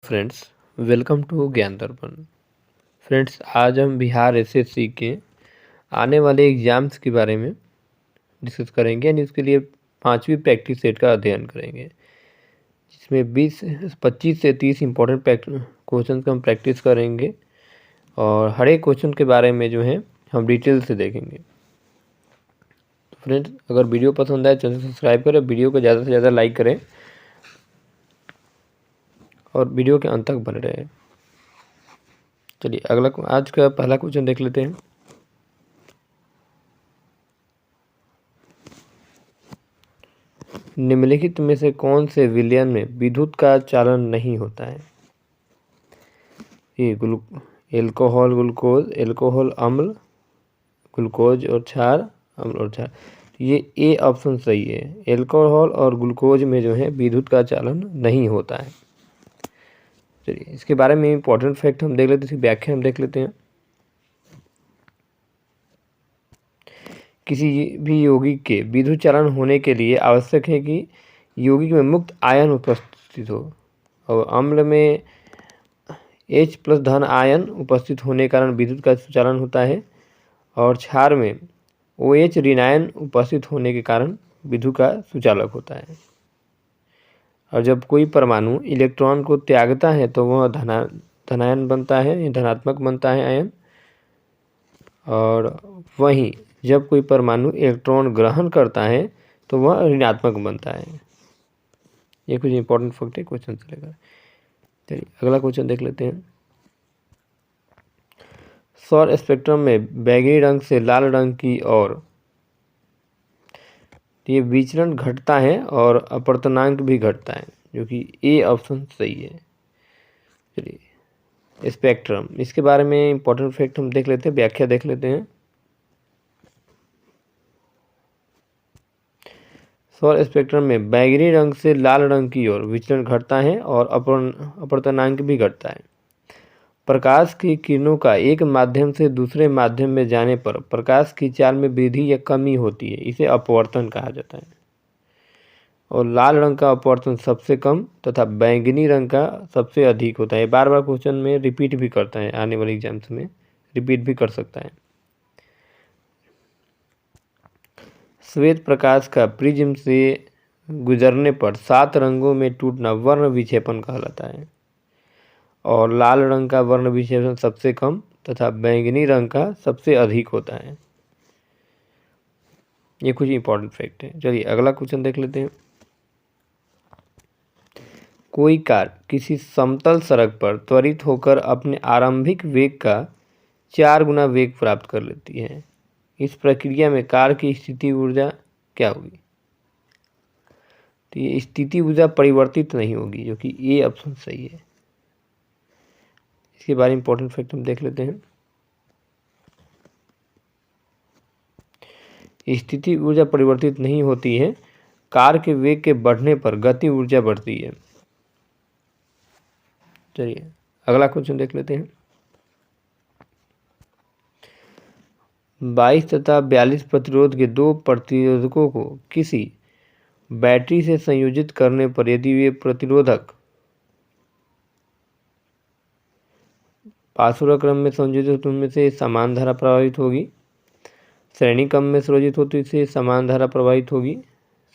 Friends, welcome to ज्ञान दर्पण। Friends, आज हम बिहार एसएससी के आने वाले एग्ज़ाम्स के बारे में डिस्कस करेंगे यानी उसके लिए 5वीं प्रैक्टिस सेट का अध्ययन करेंगे, जिसमें 25 से 30 इम्पोर्टेंट क्वेश्चन का हम प्रैक्टिस करेंगे और हर एक क्वेश्चन के बारे में जो है हम डिटेल से देखेंगे। तो फ्रेंड्स, अगर वीडियो पसंद आए चैनल सब्सक्राइब करें, वीडियो को ज़्यादा से ज़्यादा लाइक करें और वीडियो के अंत तक बने रहे। चलिए आज का पहला क्वेश्चन देख लेते हैं। निम्नलिखित में से कौन से विलयन में विद्युत का चालन नहीं होता है? ये एल्कोहल ग्लूकोज, एल्कोहल अम्ल, ग्लूकोज और क्षार, अम्ल और क्षार। ये ए ऑप्शन सही है। एल्कोहल और ग्लूकोज में जो है विद्युत का चालन नहीं होता है। चलिए इसके बारे में इम्पोर्टेंट फैक्ट हम देख लेते हैं, इसकी व्याख्या हम देख लेते हैं। किसी भी यौगिक के विद्युत चालन होने के लिए आवश्यक है कि यौगिक में मुक्त आयन उपस्थित हो और अम्ल में H+ धन आयन उपस्थित होने के कारण विद्युत का चालन होता है और क्षार में OH ऋण आयन उपस्थित होने के कारण विद्युत का सुचालक होता है। और जब कोई परमाणु इलेक्ट्रॉन को त्यागता है तो वह धनायन बनता है, धनात्मक बनता है आयन, और वहीं जब कोई परमाणु इलेक्ट्रॉन ग्रहण करता है तो वह ऋणात्मक बनता है। ये कुछ इंपॉर्टेंट फैक्ट है क्वेश्चन से लेकर। चलिए अगला क्वेश्चन देख लेते हैं। सौर स्पेक्ट्रम में बैंगनी रंग से लाल रंग की ओर ये विचलन घटता है और अपवर्तनांक भी घटता है, जो कि ए ऑप्शन सही है। चलिए स्पेक्ट्रम, इसके बारे में इंपॉर्टेंट फैक्ट हम देख लेते हैं, व्याख्या देख लेते हैं। सौर स्पेक्ट्रम में बैंगनी रंग से लाल रंग की ओर विचलन घटता है और अपवर्तनांक भी घटता है। प्रकाश की किरणों का एक माध्यम से दूसरे माध्यम में जाने पर प्रकाश की चाल में वृद्धि या कमी होती है, इसे अपवर्तन कहा जाता है। और लाल रंग का अपवर्तन सबसे कम तथा बैंगनी रंग का सबसे अधिक होता है। बार बार क्वेश्चन में रिपीट भी करता है, आने वाले एग्जाम्स में रिपीट भी कर सकता है। श्वेत प्रकाश का प्रिज्म से गुजरने पर 7 रंगों में टूटना वर्ण विक्षेपण कहलाता है और लाल रंग का वर्ण विक्षेपण सबसे कम तथा बैंगनी रंग का सबसे अधिक होता है। ये कुछ इंपॉर्टेंट फैक्ट है। चलिए अगला क्वेश्चन देख लेते हैं। कोई कार किसी समतल सड़क पर त्वरित होकर अपने आरंभिक वेग का 4 गुना वेग प्राप्त कर लेती है। इस प्रक्रिया में कार की स्थिति ऊर्जा क्या होगी? तो ये स्थिति ऊर्जा परिवर्तित नहीं होगी, जो कि ए ऑप्शन सही है। इसके बारे में इंपॉर्टेंट फैक्ट हम देख लेते हैं। स्थिति ऊर्जा परिवर्तित नहीं होती है, कार के वेग के बढ़ने पर गति ऊर्जा बढ़ती है। चलिए अगला क्वेश्चन देख लेते हैं। 22 तथा 42 प्रतिरोध के दो प्रतिरोधकों को किसी बैटरी से संयोजित करने पर यदि वे प्रतिरोधक पार्श्व क्रम में संयोजित हो तो उनमें से समान धारा प्रवाहित होगी। श्रेणी क्रम में संयोजित हो तो इससे समान धारा प्रवाहित होगी।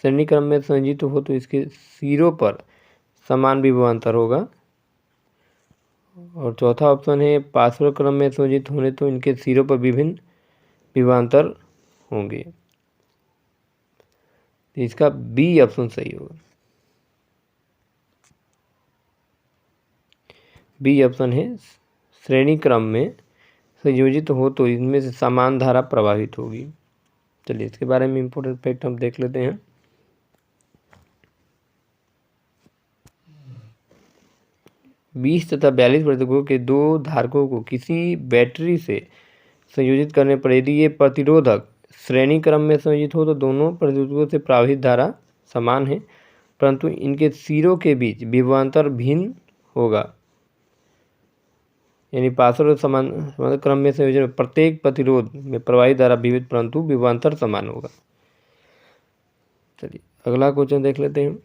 श्रेणी क्रम में संयोजित हो तो इसके सिरों पर समान विभवांतर होगा। और चौथा ऑप्शन है पार्श्व क्रम में संयोजित होने तो इनके सिरों पर विभिन्न विभवांतर होंगे। इसका बी ऑप्शन सही होगा। बी ऑप्शन है श्रेणी क्रम में संयोजित हो तो इनमें से समान धारा प्रवाहित होगी। चलिए इसके बारे में इंपॉर्टेंट फैक्ट हम देख लेते हैं। बीस तथा 42 प्रतिरोधकों के दो धारकों को किसी बैटरी से संयोजित करने पर यदि ये प्रतिरोधक श्रेणी क्रम में संयोजित हो तो दोनों प्रतिरोधकों से प्रवाहित धारा समान है, परंतु इनके सिरों के बीच विभवांतर भिन्न होगा। यानी पार्श्व समान क्रम में संयोजन प्रत्येक प्रतिरोध में प्रवाहित धारा विविध परंतु विभवांतर समान होगा। चलिए अगला क्वेश्चन देख लेते हैं।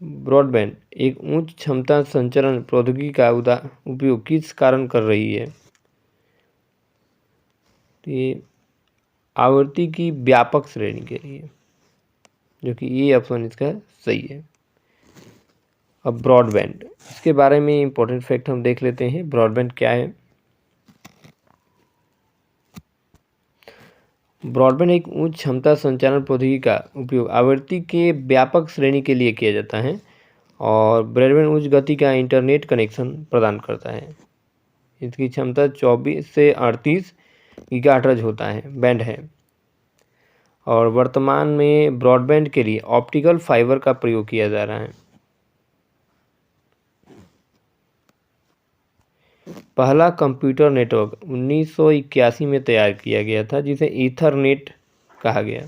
ब्रॉडबैंड एक उच्च क्षमता संचारण प्रौद्योगिकी का उपयोग किस कारण कर रही है? तो ये आवृत्ति की व्यापक श्रेणी के लिए, जो कि ये ऑप्शन इसका सही है। अब ब्रॉडबैंड, इसके बारे में इंपॉर्टेंट फैक्ट हम देख लेते हैं। ब्रॉडबैंड क्या है? ब्रॉडबैंड एक उच्च क्षमता संचारण प्रौद्योगिकी का उपयोग आवृत्ति के व्यापक श्रेणी के लिए किया जाता है और ब्रॉडबैंड उच्च गति का इंटरनेट कनेक्शन प्रदान करता है। इसकी क्षमता 24 से 38 गीगाहर्ट्ज होता है, बैंड है। और वर्तमान में ब्रॉडबैंड के लिए ऑप्टिकल फाइबर का प्रयोग किया जा रहा है। पहला कंप्यूटर नेटवर्क 1981 में तैयार किया गया था, जिसे ईथरनेट कहा गया।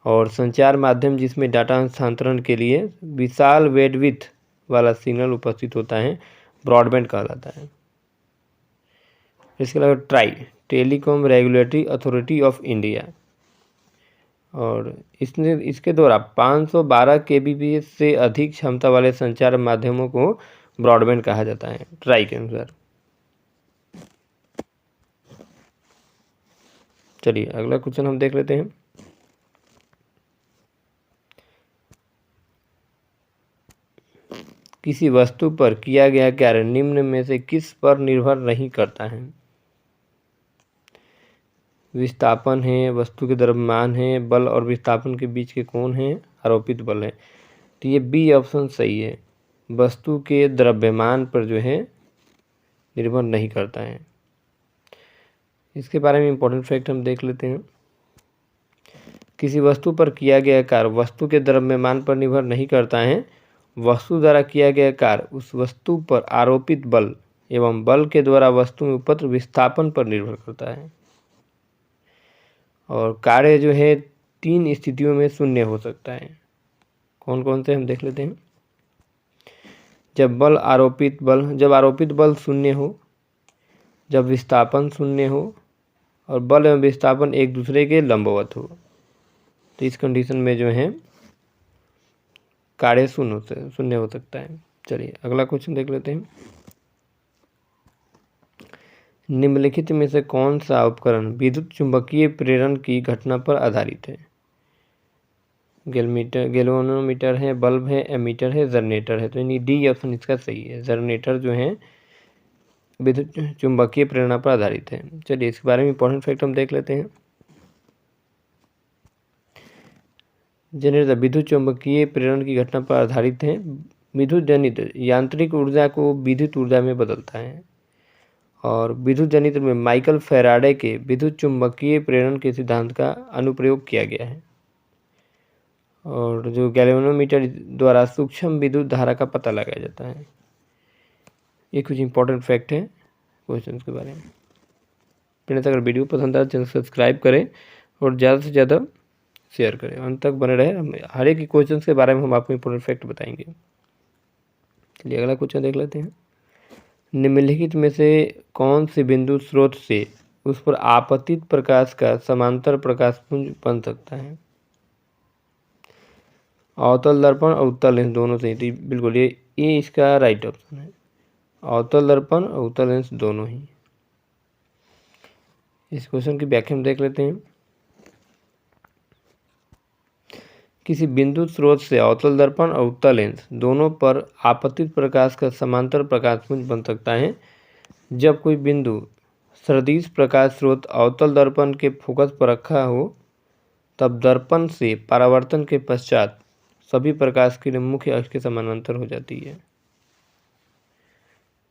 और संचार माध्यम जिसमें डाटा हस्तांतरण के लिए विशाल बैंडविड्थ वाला सिग्नल उपस्थित होता है, ब्रॉडबैंड कहलाता है। इसके अलावा try, telecom regulatory authority of India, और इसके द्वारा 512 kbps से अधिक क्षमता वाले संचार माध्यमों को ब्रॉडबैंड कहा जाता है, ट्राई के अनुसार। चलिए अगला क्वेश्चन हम देख लेते हैं। किसी वस्तु पर किया गया कार्य निम्न में से किस पर निर्भर नहीं करता है? विस्थापन है, वस्तु के द्रव्यमान है, बल और विस्थापन के बीच के कोण है, आरोपित बल है। तो ये बी ऑप्शन सही है, वस्तु के द्रव्यमान पर जो है निर्भर नहीं करता है। इसके बारे में इंपॉर्टेंट फैक्ट हम देख लेते हैं। किसी वस्तु पर किया गया कार्य वस्तु के द्रव्यमान पर निर्भर नहीं करता है। वस्तु द्वारा किया गया कार्य उस वस्तु पर आरोपित बल एवं बल के द्वारा वस्तु में उत्पन्न विस्थापन पर निर्भर करता है। और कार्य जो है 3 स्थितियों में शून्य हो सकता है। कौन कौन से हम देख लेते हैं। जब आरोपित बल शून्य हो, जब विस्थापन शून्य हो और बल एवं विस्थापन एक दूसरे के लंबवत हो, तो इस कंडीशन में जो है कार्य शून्य हो सकता है। चलिए अगला क्वेश्चन देख लेते हैं। निम्नलिखित में से कौन सा उपकरण विद्युत चुंबकीय प्रेरण की घटना पर आधारित है? गैल्वेनोमीटर है, बल्ब है, एमीटर है, जनरेटर है। तो यानी डी ऑप्शन इसका सही है, जनरेटर जो है विद्युत चुंबकीय प्रेरणा पर आधारित है। चलिए इसके बारे में इंपॉर्टेंट फैक्ट हम देख लेते हैं। जनरेटर विद्युत चुंबकीय प्रेरण की घटना पर आधारित है। विद्युत जनित यांत्रिक ऊर्जा को विद्युत ऊर्जा में बदलता है। और विद्युत जनित्र में माइकल फैराडे के विद्युत चुंबकीय प्रेरण के सिद्धांत का अनुप्रयोग किया गया है। और जो गैल्वेनोमीटर द्वारा सूक्ष्म विद्युत धारा का पता लगाया जाता है। ये कुछ इंपॉर्टेंट फैक्ट है क्वेश्चन के बारे में। फ्रेंड्स अगर वीडियो पसंद आए चैनल सब्सक्राइब करें और ज़्यादा से ज़्यादा शेयर करें, अंत तक बने रहे। हर एक क्वेश्चन के बारे में हम आपको इंपॉर्टेंट फैक्ट बताएंगे। चलिए अगला क्वेश्चन देख लेते हैं। निम्नलिखित में से कौन से बिंदु स्रोत से उस पर आपतित प्रकाश का समांतर प्रकाशपुंज बन सकता है? अवतल दर्पण और उत्तल लेंस दोनों से ही। बिल्कुल ये इसका राइट ऑप्शन है, अवतल दर्पण और उत्तल लेंस दोनों ही। इस क्वेश्चन की व्याख्या हम देख लेते हैं। किसी बिंदु स्रोत से अवतल दर्पण और उत्तल लेंस दोनों पर आपतित प्रकाश का समांतर प्रकाशपुंज बन सकता है जब कोई बिंदु सदृश प्रकाश स्रोत अवतल दर्पण के फोकस पर रखा हो। तब दर्पण से परावर्तन के पश्चात सभी प्रकाश किरणें मुख्य अक्ष के समानांतर हो जाती है।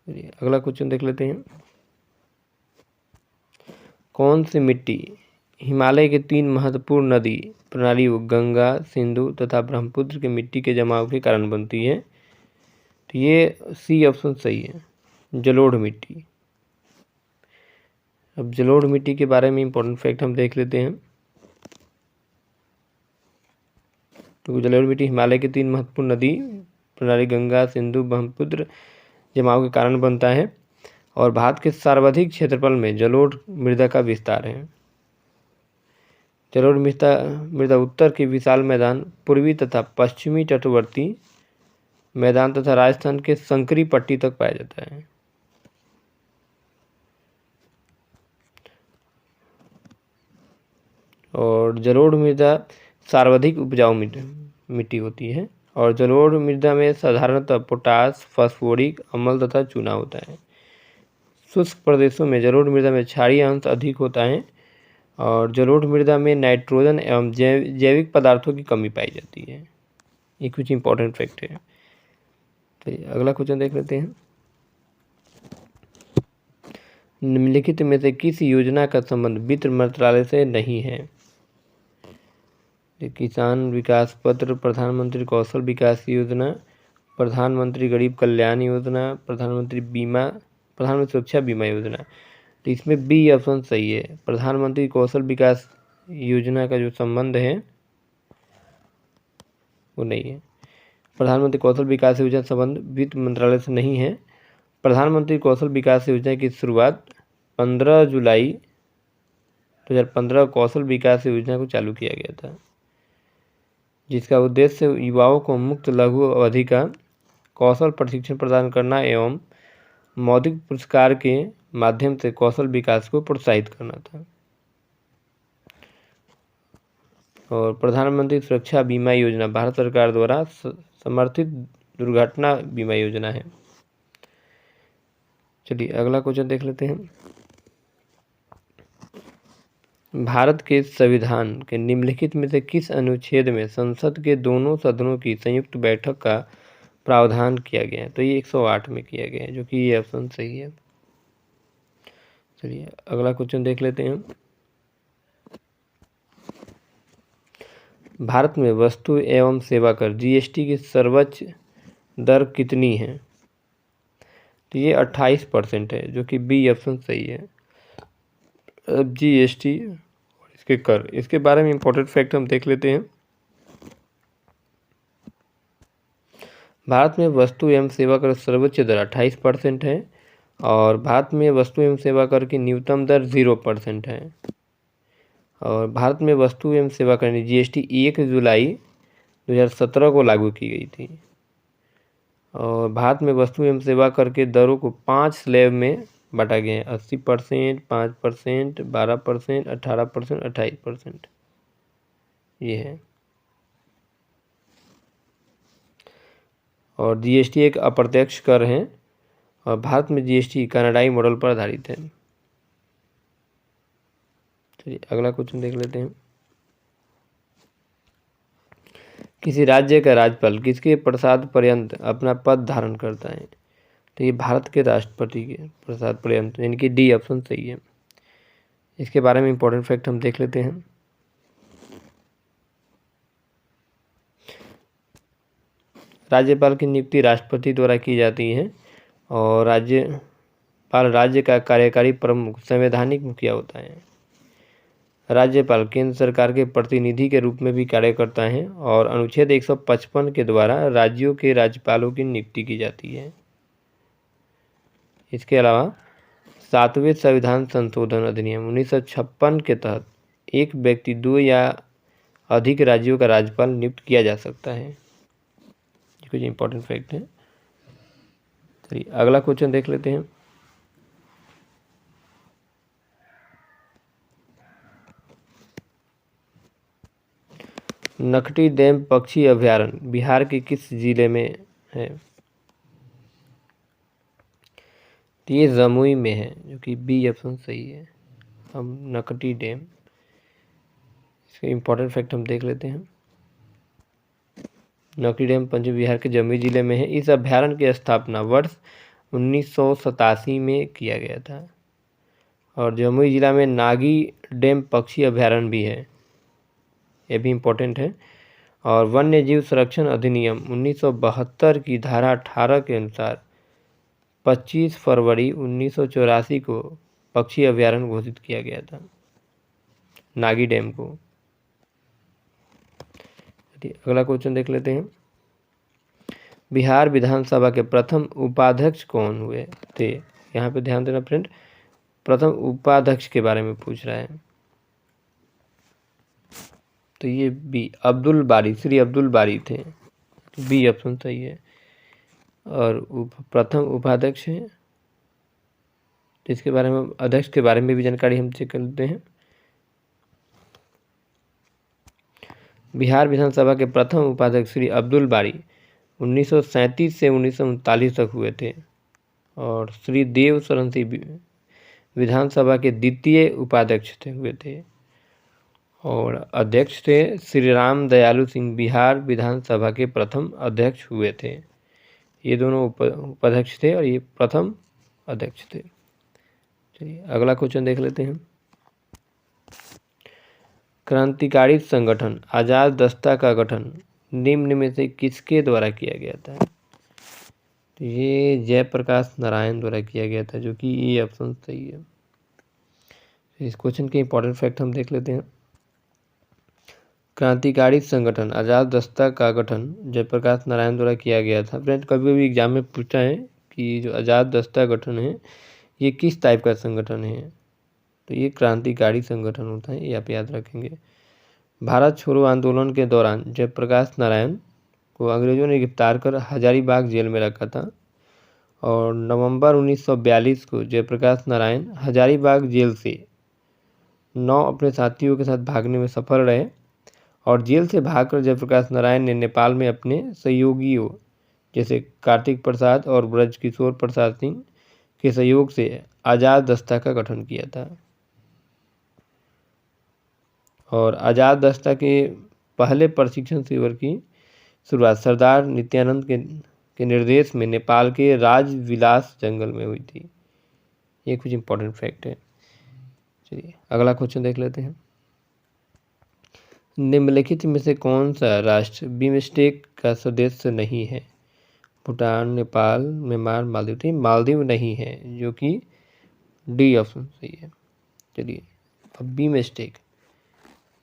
अगला क्वेश्चन देख लेते हैं। कौन सी मिट्टी हिमालय के 3 महत्वपूर्ण नदी प्रणालियों गंगा, सिंधु तथा ब्रह्मपुत्र के मिट्टी के जमाव के कारण बनती है? तो ये सी ऑप्शन सही है, जलोढ़ मिट्टी। अब जलोढ़ मिट्टी के बारे में इंपॉर्टेंट फैक्ट हम देख लेते हैं। तो जलोढ़ मिट्टी हिमालय के 3 महत्वपूर्ण नदी प्रणाली गंगा, सिंधु, ब्रह्मपुत्र जमाव के कारण बनता है और भारत के सर्वाधिक क्षेत्रफल में जलोढ़ मृदा का विस्तार है। जलोढ़ मृदा उत्तर के विशाल मैदान, पूर्वी तथा पश्चिमी तटवर्ती मैदान तथा राजस्थान के संकरी पट्टी तक पाया जाता है। और जलोढ़ मृदा सर्वाधिक उपजाऊ मिट्टी होती है। और जलोढ़ मृदा में साधारणतः पोटास, फास्फोरिक अम्ल तथा चूना होता है। शुष्क प्रदेशों में जलोढ़ मृदा में क्षारीय अंश अधिक होता है और जलोढ़ मृदा में नाइट्रोजन एवं जैविक पदार्थों की कमी पाई जाती है। ये कुछ इंपॉर्टेंट फैक्ट है। तो अगला क्वेश्चन देख लेते हैं। निम्नलिखित में से किस योजना का संबंध वित्त मंत्रालय से नहीं है? किसान विकास पत्र, प्रधानमंत्री कौशल विकास योजना, प्रधानमंत्री गरीब कल्याण योजना, प्रधानमंत्री सुरक्षा बीमा योजना। तो इसमें बी ऑप्शन सही है। प्रधानमंत्री कौशल विकास योजना का जो संबंध है वो नहीं है। प्रधानमंत्री कौशल विकास योजना संबंध वित्त मंत्रालय से नहीं है। प्रधानमंत्री कौशल विकास योजना की शुरुआत 15 जुलाई 2015 कौशल विकास योजना को चालू किया गया था, जिसका उद्देश्य युवाओं को मुक्त लघु अवधि का कौशल प्रशिक्षण प्रदान करना एवं मौद्रिक पुरस्कार के माध्यम से कौशल विकास को प्रोत्साहित करना था। और प्रधानमंत्री सुरक्षा बीमा योजना भारत सरकार द्वारा समर्थित दुर्घटना बीमा योजना है। चलिए अगला क्वेश्चन देख लेते हैं। भारत के संविधान के निम्नलिखित में से किस अनुच्छेद में संसद के दोनों सदनों की संयुक्त बैठक का प्रावधान किया गया है? तो ये 108 में किया गया है, जो कि ये ऑप्शन सही है। चलिए अगला क्वेश्चन देख लेते हैं। भारत में वस्तु एवं सेवा कर जीएसटी की सर्वोच्च दर कितनी है? तो ये 28% है, जो कि बी ऑप्शन सही है। अब जीएसटी इसके कर, इसके बारे में इंपॉर्टेंट फैक्ट हम देख लेते हैं। भारत में वस्तु एवं सेवा कर सर्वोच्च दर 28% है और भारत में वस्तु एवं सेवा कर की न्यूनतम दर 0% है। और भारत में वस्तु एवं सेवा कर जीएसटी 1 जुलाई 2017 को लागू की गई थी। और भारत में वस्तु एवं सेवा कर के दरों को 5 स्लैब में बांटा गया है। 80%, 5%, 12%, 18%, 28%, ये है। और जीएसटी एक अप्रत्यक्ष कर है और भारत में जीएसटी कनाडाई मॉडल पर आधारित है। चलिए अगला क्वेश्चन देख लेते हैं। किसी राज्य का राज्यपाल किसके प्रसाद पर्यंत अपना पद धारण करता है? तो ये भारत के राष्ट्रपति के प्रसाद पर्यंत, यानी कि डी ऑप्शन सही है। इसके बारे में इंपॉर्टेंट फैक्ट हम देख लेते हैं। राज्यपाल की नियुक्ति राष्ट्रपति द्वारा की जाती है और राज्यपाल राज्य का कार्यकारी प्रमुख संवैधानिक मुखिया होता है। राज्यपाल केंद्र सरकार के प्रतिनिधि के रूप में भी कार्य करता है और अनुच्छेद 155 के द्वारा राज्यों के राज्यपालों की नियुक्ति की जाती है। इसके अलावा 7वें संविधान संशोधन अधिनियम 1956 के तहत एक व्यक्ति 2 या अधिक राज्यों का राज्यपाल नियुक्त किया जा सकता है। कुछ इंपॉर्टेंट फैक्ट है। चलिए अगला क्वेश्चन देख लेते हैं। नकटी डैम पक्षी अभयारण्य बिहार के किस जिले में है? तो ये जमुई में है, जो कि बी ऑप्शन सही है। हम नकटी डैम, इसके इंपॉर्टेंट फैक्ट हम देख लेते हैं। नकटी डैम पंजाब बिहार के जमुई जिले में है। इस अभयारण्य की स्थापना वर्ष 1987 में किया गया था। और जमुई जिला में नागी डैम पक्षी अभयारण्य भी है, ये भी इम्पोर्टेंट है। और वन्य जीव संरक्षण अधिनियम 1972 की धारा 18 के अनुसार 25 फरवरी 1984 को पक्षी अभयारण्य घोषित किया गया था, नागी डैम को। अगला क्वेश्चन देख लेते हैं। बिहार विधानसभा के प्रथम उपाध्यक्ष कौन हुए थे? यहाँ पे ध्यान देना फ्रेंड, प्रथम उपाध्यक्ष के बारे में पूछ रहा है। तो ये बी अब्दुल बारी, श्री अब्दुल बारी थे। बी ऑप्शन सही है। और प्रथम उपाध्यक्ष हैं, इसके बारे में अध्यक्ष के बारे में भी जानकारी हम चेक कर लेते हैं। बिहार विधानसभा के प्रथम उपाध्यक्ष श्री अब्दुल बारी 1937 से 1939 तक हुए थे। और श्री देव शरण सिंह विधानसभा के द्वितीय उपाध्यक्ष हुए थे। और अध्यक्ष थे श्री राम दयालु सिंह, बिहार विधानसभा के प्रथम अध्यक्ष हुए थे। ये दोनों उपाध्यक्ष थे और ये प्रथम अध्यक्ष थे। चलिए अगला क्वेश्चन देख लेते हैं। क्रांतिकारी संगठन आज़ाद दस्ता का गठन निम्न में से किसके द्वारा किया गया था? तो ये जयप्रकाश नारायण द्वारा किया गया था, जो कि ये ऑप्शन सही है। इस क्वेश्चन के इंपॉर्टेंट फैक्ट हम देख लेते हैं। क्रांतिकारी संगठन आज़ाद दस्ता का गठन जयप्रकाश नारायण द्वारा किया गया था। फ्रेंड कभी कभी एग्जाम में पूछा है कि जो आज़ाद दस्ता गठन है ये किस टाइप का संगठन है, तो ये क्रांतिकारी संगठन होता है, ये आप याद रखेंगे। भारत छोड़ो आंदोलन के दौरान जयप्रकाश नारायण को अंग्रेजों ने गिरफ्तार कर हजारीबाग जेल में रखा था। और नवंबर 1942 को जयप्रकाश नारायण हजारीबाग जेल से 9 अपने साथियों के साथ भागने में सफल रहे। और जेल से भागकर जयप्रकाश नारायण ने नेपाल में अपने सहयोगियों जैसे कार्तिक प्रसाद और ब्रजकिशोर प्रसाद सिंह के सहयोग से आज़ाद दस्ता का गठन किया था। और आज़ाद दस्ता के पहले प्रशिक्षण शिविर की शुरुआत सरदार नित्यानंद के निर्देश में नेपाल के राजविलास जंगल में हुई थी। ये कुछ इंपॉर्टेंट फैक्ट है। चलिए अगला क्वेश्चन देख लेते हैं। निम्नलिखित में से कौन सा राष्ट्र बिमस्टेक का सदस्य नहीं है? भूटान, नेपाल, म्यांमार, मालदीव। तो मालदीव नहीं है, जो कि डी ऑप्शन सही है। चलिए अब बिमस्टेक,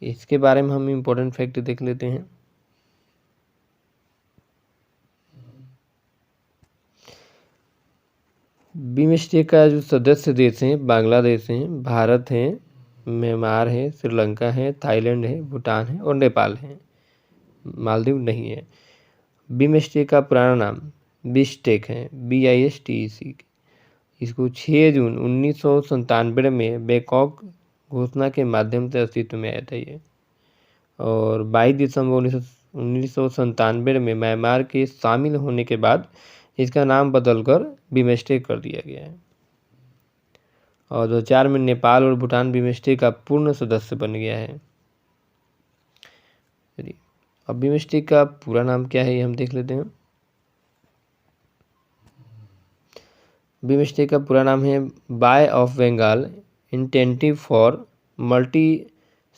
इसके बारे में हम इम्पोर्टेंट फैक्ट देख लेते हैं। बिमस्टेक का जो सदस्य देश हैं बांग्लादेश हैं, भारत हैं, म्यांमार है, श्रीलंका है, थाईलैंड है, भूटान है और नेपाल है। मालदीव नहीं है। बिमस्टेक का पुराना नाम बिस्टेक है, BISTEC। इसको 6 जून 1997 में बैंकॉक घोषणा के माध्यम से अस्तित्व में आया था ये। और 22 दिसंबर 1997 में म्यांमार के शामिल होने के बाद इसका नाम बदलकर बिमस्टेक कर दिया गया है। और 2004 में नेपाल और भूटान बिमस्टेक का पूर्ण सदस्य बन गया है। चलिए अब बिमस्टेक का पूरा नाम क्या है ये हम देख लेते हैं। बिमस्टेक का पूरा नाम है bay of Bengal initiative for multi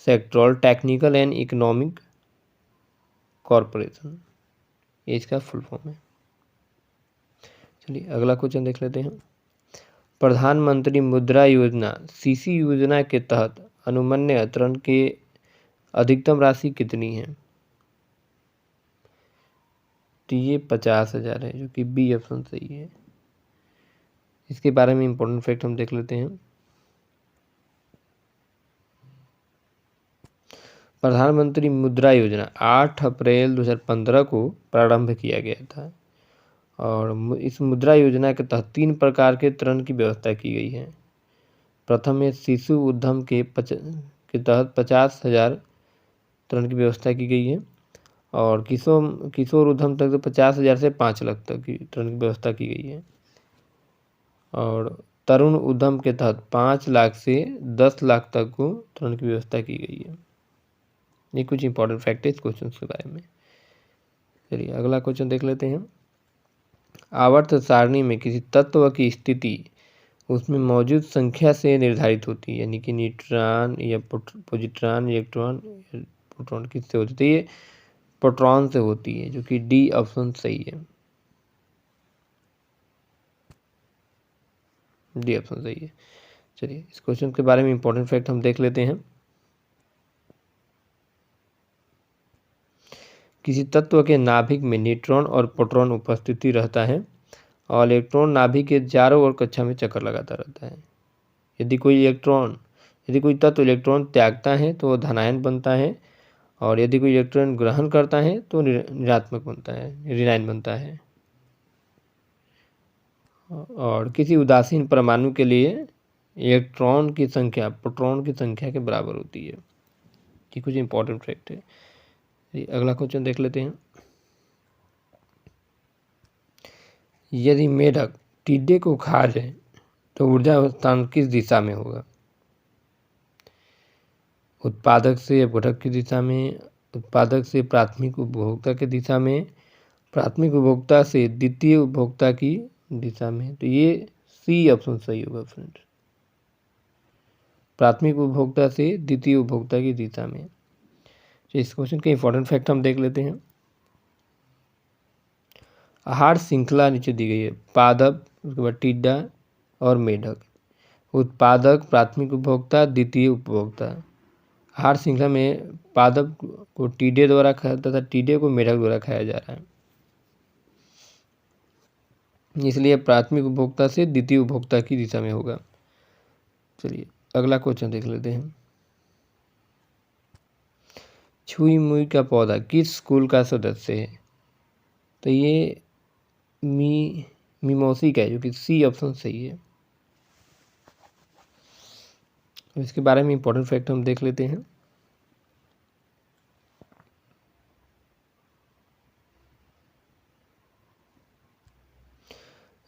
sectoral technical and economic corporation, ये इसका फुल फॉर्म है। चलिए अगला क्वेश्चन देख लेते हैं। प्रधानमंत्री मुद्रा योजना CC योजना के तहत अनुमन्य ऋण के अधिकतम राशि कितनी है? तो ये 50,000 है, जो कि B ऑप्शन सही है। इसके बारे में इंपॉर्टेंट फैक्ट हम देख लेते हैं। प्रधानमंत्री मुद्रा योजना 8 अप्रैल 2015 को प्रारंभ किया गया था। और इस मुद्रा योजना के तहत 3 प्रकार के ऋण की व्यवस्था की गई है। प्रथम है शिशु उद्यम के तहत 50,000 ऋण की व्यवस्था की गई है। और किशोर उद्यम तक तो 50,000 से 5 लाख तक की ऋण की व्यवस्था की गई है। और तरुण उद्यम के तहत 5 लाख से 10 लाख तक को ऋण की व्यवस्था की गई है। ये कुछ इंपॉर्टेंट फैक्ट है इस क्वेश्चन के बारे में। चलिए अगला क्वेश्चन देख लेते हैं। आवर्त सारणी में किसी तत्व की स्थिति उसमें मौजूद संख्या से निर्धारित होती है, यानी कि न्यूट्रॉन या पॉजिट्रॉन, इलेक्ट्रॉन, प्रोटॉन किससे होती है? तो ये प्रोटॉन से होती है, जो कि डी ऑप्शन सही है। डी ऑप्शन सही है। चलिए इस क्वेश्चन के बारे में इंपॉर्टेंट फैक्ट हम देख लेते हैं। किसी तत्व के नाभिक में न्यूट्रॉन और प्रोटॉन उपस्थिति रहता है और इलेक्ट्रॉन नाभिक के चारों ओर कक्षा में चक्कर लगाता रहता है। यदि कोई तत्व इलेक्ट्रॉन त्यागता है तो वह धनायन बनता है, और यदि कोई इलेक्ट्रॉन ग्रहण करता है तो ऋणात्मक बनता है, ऋणायन बनता है। और किसी उदासीन परमाणु के लिए इलेक्ट्रॉन की संख्या प्रोटॉन की संख्या के बराबर होती है। ये कुछ इंपॉर्टेंट फैक्ट है। अगला क्वेश्चन देख लेते हैं। यदि मेढक टिड्डे को खा जाए तो ऊर्जा स्थान किस दिशा में होगा? उत्पादक से अपघटक की दिशा में, उत्पादक से प्राथमिक उपभोक्ता की दिशा में, प्राथमिक उपभोक्ता से द्वितीय उपभोक्ता की दिशा में। तो ये सी ऑप्शन सही होगा फ्रेंड्स, प्राथमिक उपभोक्ता से द्वितीय उपभोक्ता की दिशा में। तो इस क्वेश्चन के इंपॉर्टेंट फैक्ट हम देख लेते हैं। आहार श्रृंखला नीचे दी गई है। पादप, उसके बाद टिड्डा और मेढक। उत्पादक, प्राथमिक उपभोक्ता, द्वितीय उपभोक्ता। आहार श्रृंखला में पादप को टिड्डे द्वारा खाया तथा टिड्डे को मेढक द्वारा खाया जा रहा है, इसलिए प्राथमिक उपभोक्ता से द्वितीय उपभोक्ता की दिशा में होगा। चलिए अगला क्वेश्चन देख लेते हैं। छुई मुई का पौधा किस कुल का सदस्य है? तो ये मीमोसी का है, जो कि सी ऑप्शन सही है। इसके बारे में इंपॉर्टेंट फैक्ट हम देख लेते हैं।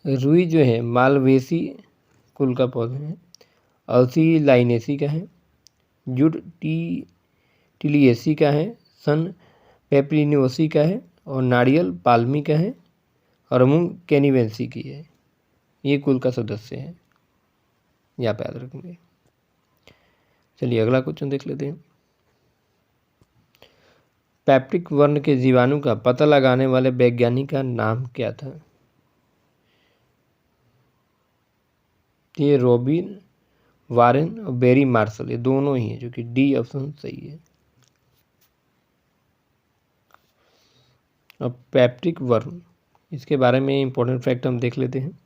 रुई जो है मालवेसी कुल का पौधा है, अलसी लाइनेसी का है, जुट टिलियेसी का है, सन पेप्रिनियोसी का है और नारियल पाल्मी का है और मूंग कैनिवेंसी की है। ये कुल का सदस्य है, ये आप याद रखेंगे। चलिए अगला क्वेश्चन देख लेते हैं। पैप्टिक वर्ण के जीवाणु का पता लगाने वाले वैज्ञानिक का नाम क्या था? ये रॉबिन वारेन और बेरी मार्शल, ये दोनों ही हैं, जो कि डी ऑप्शन सही है। अब पैप्टिक वर्ण, इसके बारे में इंपॉर्टेंट फैक्ट हम देख लेते हैं।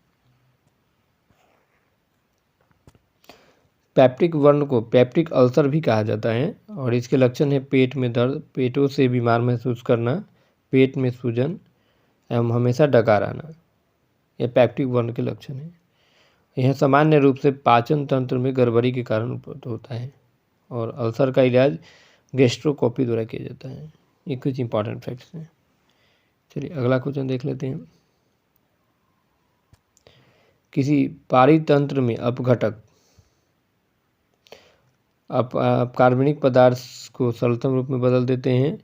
पैप्टिक वर्ण को पैप्टिक अल्सर भी कहा जाता है और इसके लक्षण है पेट में दर्द, पेटों से बीमार महसूस करना, पेट में सूजन एवं हमेशा डकार आना। यह पैप्टिक वर्ण के लक्षण है। यह सामान्य रूप से पाचन तंत्र में गड़बड़ी के कारण उत्पन्न होता है और अल्सर का इलाज गैस्ट्रोस्कोपी द्वारा किया जाता है। ये कुछ इंपॉर्टेंट फैक्ट्स हैं। चलिए अगला क्वेश्चन देख लेते हैं। किसी पारितंत्र में अपघटक कार्बनिक पदार्थ को सरलतम रूप में बदल देते हैं,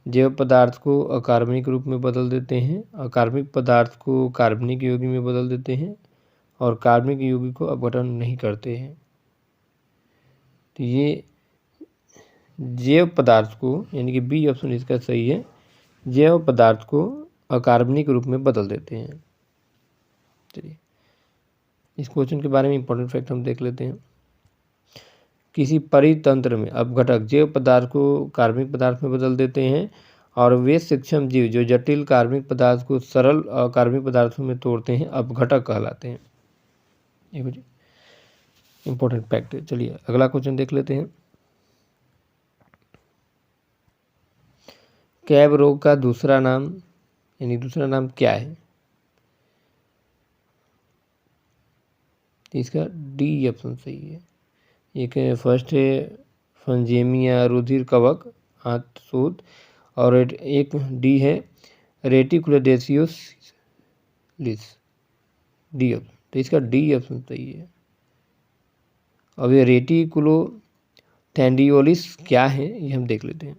जैव पदार्थ को अकार्बनिक रूप में बदल देते हैं, अकार्बनिक पदार्थ को कार्बनिक यौगिक में बदल देते हैं और कार्बनिक यौगिक को अपघटन नहीं करते हैं। तो ये जैव पदार्थ को, यानी कि बी ऑप्शन इसका सही है, जैव पदार्थ को अकार्बनिक रूप में बदल देते हैं। चलिए इस क्वेश्चन के बारे में इंपॉर्टेंट फैक्ट हम देख लेते हैं। किसी परितंत्र में अपघटक जैव पदार्थ को कार्बनिक पदार्थ में बदल देते हैं और वे सूक्ष्म जीव जो जटिल कार्बनिक पदार्थ को सरल कार्बनिक पदार्थों में तोड़ते हैं अपघटक कहलाते हैं। ये कुछ इंपॉर्टेंट फैक्ट है। चलिए अगला क्वेश्चन देख लेते हैं। कैब रोग का दूसरा नाम, यानी दूसरा नाम क्या है? इसका डी ऑप्शन सही है। एक फर्स्ट है फंजेमिया रुधिर कवक आंतशोथ और एक डी है रेटिकुलोडेसियोसिस, डी ऑप्शन। तो इसका डी ऑप्शन सही है। अब ये रेटिकुलोथैंडियोलिस क्या है ये हम देख लेते हैं।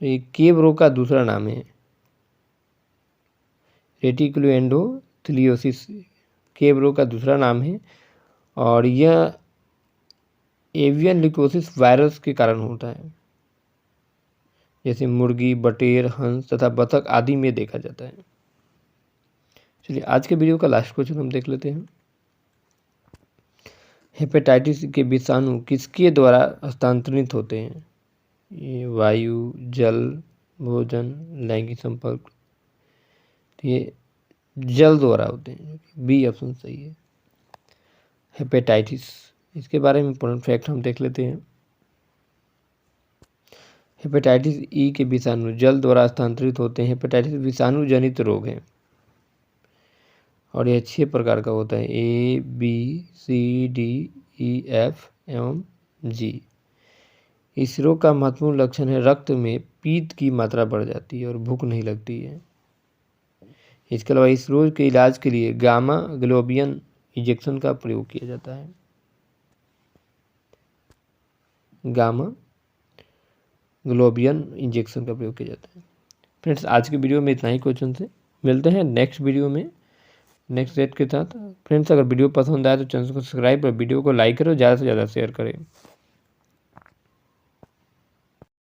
तो ये केब रोग का दूसरा नाम है रेटिकुलोएंडोथेलियोसिस, केब रोग का दूसरा नाम है और यह एवियन ल्यूकोसिस वायरस के कारण होता है, जैसे मुर्गी, बटेर, हंस तथा बतख आदि में देखा जाता है। चलिए आज के वीडियो का लास्ट क्वेश्चन हम देख लेते हैं। हेपेटाइटिस के विषाणु किसके द्वारा हस्तांतरित होते हैं? ये वायु, जल, भोजन, लैंगिक संपर्क। तो ये जल द्वारा होते हैं, बी ऑप्शन सही है। हेपेटाइटिस, इसके बारे में इंपॉर्टेंट फैक्ट हम देख लेते हैं। हेपेटाइटिस ई के विषाणु जल द्वारा हस्तांतरित होते हैं। हेपेटाइटिस विषाणु जनित रोग है। और यह 6 प्रकार का होता है, A B C D E F एवं G। इस रोग का महत्वपूर्ण लक्षण है रक्त में पीत की मात्रा बढ़ जाती है और भूख नहीं लगती है। इसके अलावा इस रोग के इलाज के लिए गामा ग्लोबियन इंजेक्शन का प्रयोग किया जाता है। गामा ग्लोबियन इंजेक्शन का प्रयोग किया जाता है। फ्रेंड्स, आज की वीडियो में इतना ही क्वेश्चन से मिलते हैं नेक्स्ट वीडियो में नेक्स्ट सेट के साथ। फ्रेंड्स, अगर वीडियो पसंद आए तो चैनल को सब्सक्राइब और वीडियो को लाइक करो, ज़्यादा से ज़्यादा शेयर करें।